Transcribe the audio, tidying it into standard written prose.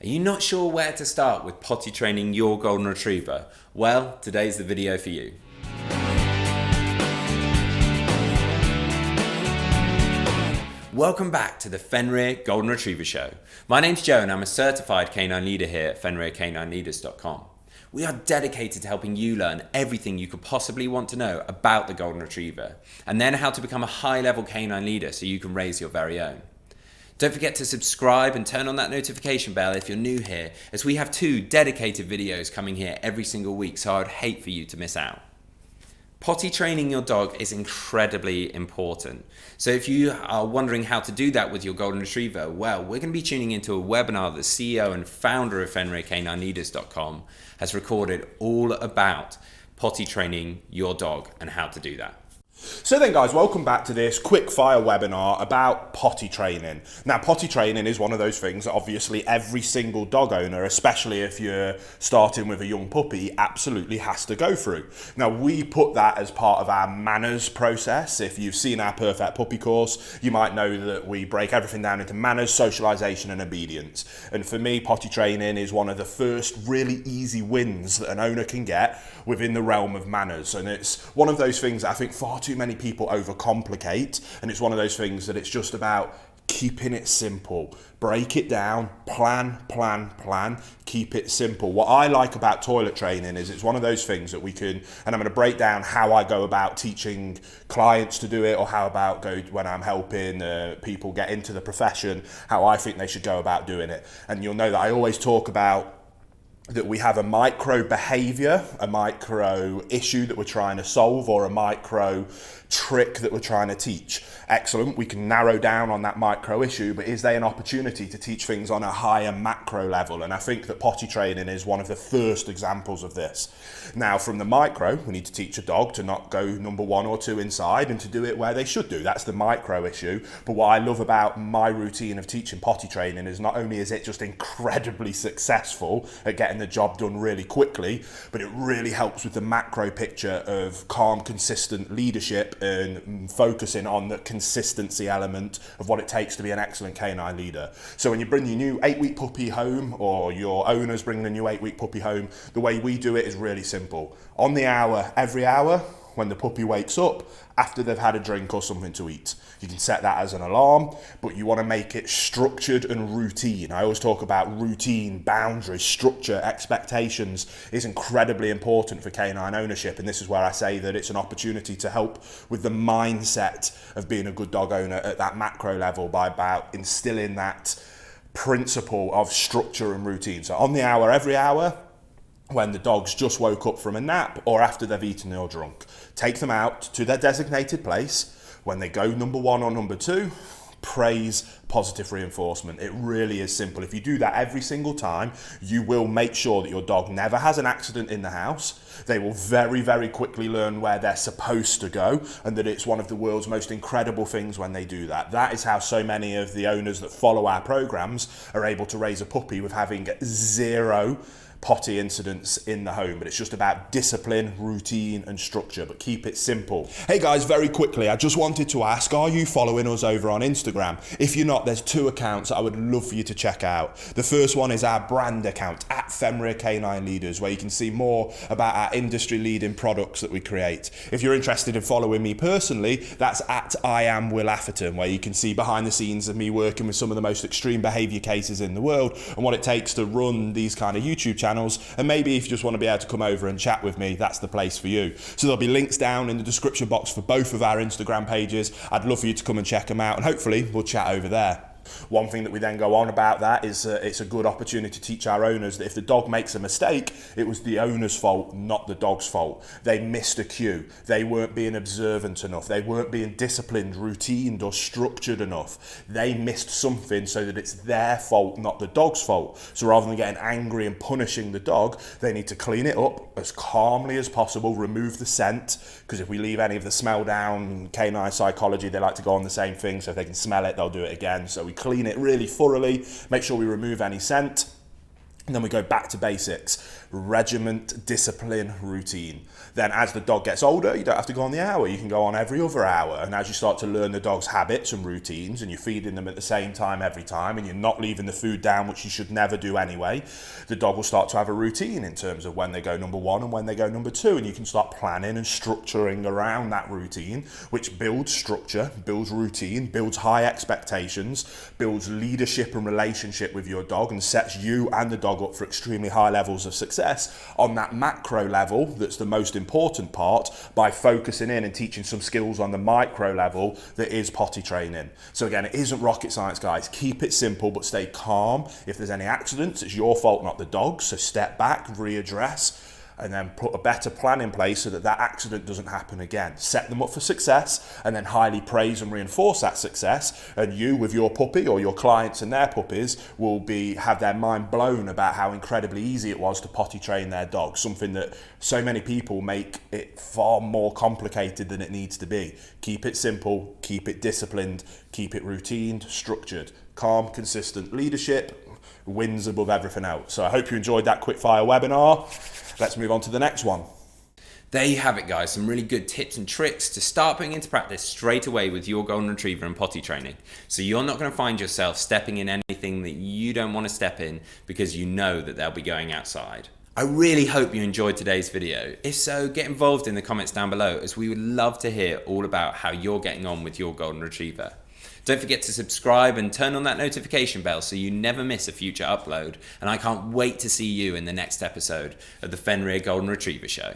Are you not sure where to start with potty training your golden retriever? Well, today's the video for you. Welcome back to the Fenrir Golden Retriever Show. My name's Joe and I'm a certified canine leader here at FenrirCanineLeaders.com. We are dedicated to helping you learn everything you could possibly want to know about the golden retriever, and then how to become a high-level canine leader so you can raise your very own. Don't forget to subscribe and turn on that notification bell if you're new here, as we have 2 dedicated videos coming here every single week, so I would hate for you to miss out. Potty training your dog is incredibly important. So if you are wondering how to do that with your golden retriever, well, we're going to be tuning into a webinar that the CEO and founder of FenrirCanineLeaders.com has recorded all about potty training your dog and how to do that. So then guys, welcome back to this quick fire webinar about potty training. Now potty training is one of those things that obviously every single dog owner, especially if you're starting with a young puppy, absolutely has to go through. Now we put that as part of our manners process. If you've seen our Perfect Puppy course, you might know that we break everything down into manners, socialization and obedience. And for me, potty training is one of the first really easy wins that an owner can get within the realm of manners. And it's one of those things that I think far too many people overcomplicate, and it's one of those things that it's just about keeping it simple. Break it down, plan, keep it simple. What I like about toilet training is it's one of those things that we can, and I'm going to break down how I go about teaching clients to do it, or how about go when I'm helping people get into the profession, how I think they should go about doing it. And you'll know that I always talk about that we have a micro behavior, a micro issue that we're trying to solve, or a micro trick that we're trying to teach. Excellent, we can narrow down on that micro issue, but is there an opportunity to teach things on a higher macro level? And I think that potty training is one of the first examples of this. Now from the micro, we need to teach a dog to not go number 1 or 2 inside and to do it where they should do. That's the micro issue. But what I love about my routine of teaching potty training is not only is it just incredibly successful at getting the job done really quickly, but it really helps with the macro picture of calm, consistent leadership and focusing on the consistency element of what it takes to be an excellent canine leader. So when you bring your new 8-week puppy home, or your owner's bringing a new 8-week puppy home, the way we do it is really simple. On the hour, every hour, when the puppy wakes up, after they've had a drink or something to eat. You can set that as an alarm, but you want to make it structured and routine. I always talk about routine, boundaries, structure, expectations is incredibly important for canine ownership, and this is where I say that it's an opportunity to help with the mindset of being a good dog owner at that macro level by about instilling that principle of structure and routine. So on the hour, every hour, when the dog's just woke up from a nap or after they've eaten or drunk, take them out to their designated place. When they go number 1 or number 2, praise, positive reinforcement. It really is simple. If you do that every single time, you will make sure that your dog never has an accident in the house. They will very, very quickly learn where they're supposed to go, and that it's one of the world's most incredible things when they do that. That is how so many of the owners that follow our programs are able to raise a puppy with having 0 potty incidents in the home. But it's just about discipline, routine and structure, but keep it simple. Hey guys, very quickly, I just wanted to ask, are you following us over on Instagram? If you're not, there's 2 accounts that I would love for you to check out. The first one is our brand account at Fenrir Canine Leaders, where you can see more about our industry leading products that we create. If you're interested in following me personally, that's at I am Will Atherton, where you can see behind the scenes of me working with some of the most extreme behavior cases in the world and what it takes to run these kind of YouTube channels. And maybe if you just want to be able to come over and chat with me, that's the place for you. So there'll be links down in the description box for both of our Instagram pages. I'd love for you to come and check them out, and hopefully we'll chat over there. One thing that we then go on about that is it's a good opportunity to teach our owners that if the dog makes a mistake, it was the owner's fault, not the dog's fault. They missed a cue. They weren't being observant enough. They weren't being disciplined, routined or structured enough. They missed something, so that it's their fault, not the dog's fault. So rather than getting angry and punishing the dog, they need to clean it up as calmly as possible, remove the scent, because if we leave any of the smell down, canine psychology, they like to go on the same thing, so if they can smell it, they'll do it again. So we clean it really thoroughly, make sure we remove any scent, And then we go back to basics: regiment, discipline, routine. Then as the dog gets older, you don't have to go on the hour, you can go on every other hour. And as you start to learn the dog's habits and routines, and you're feeding them at the same time every time, and you're not leaving the food down, which you should never do anyway, the dog will start to have a routine in terms of when they go number one and when they go number two. And you can start planning and structuring around that routine, which builds structure, builds routine, builds high expectations, builds leadership and relationship with your dog, and sets you and the dog up for extremely high levels of success on that macro level. That's the most important part, by focusing in and teaching some skills on the micro level that is potty training. So again, it isn't rocket science, guys. Keep it simple, but stay calm. If there's any accidents, it's your fault, not the dog. So step back, readdress, and then put a better plan in place so that that accident doesn't happen again. Set them up for success, and then highly praise and reinforce that success. And you, with your puppy, or your clients and their puppies, will have their mind blown about how incredibly easy it was to potty train their dog. Something that so many people make it far more complicated than it needs to be. Keep it simple, keep it disciplined, keep it routine, structured. Calm, consistent leadership wins above everything else. So I hope you enjoyed that quickfire webinar. Let's move on to the next one. There you have it, guys. Some really good tips and tricks to start putting into practice straight away with your golden retriever and potty training. So you're not going to find yourself stepping in anything that you don't want to step in because you know that they'll be going outside. I really hope you enjoyed today's video. If so, get involved in the comments down below, as we would love to hear all about how you're getting on with your golden retriever. Don't forget to subscribe and turn on that notification bell so you never miss a future upload. And I can't wait to see you in the next episode of the Fenrir Golden Retriever Show.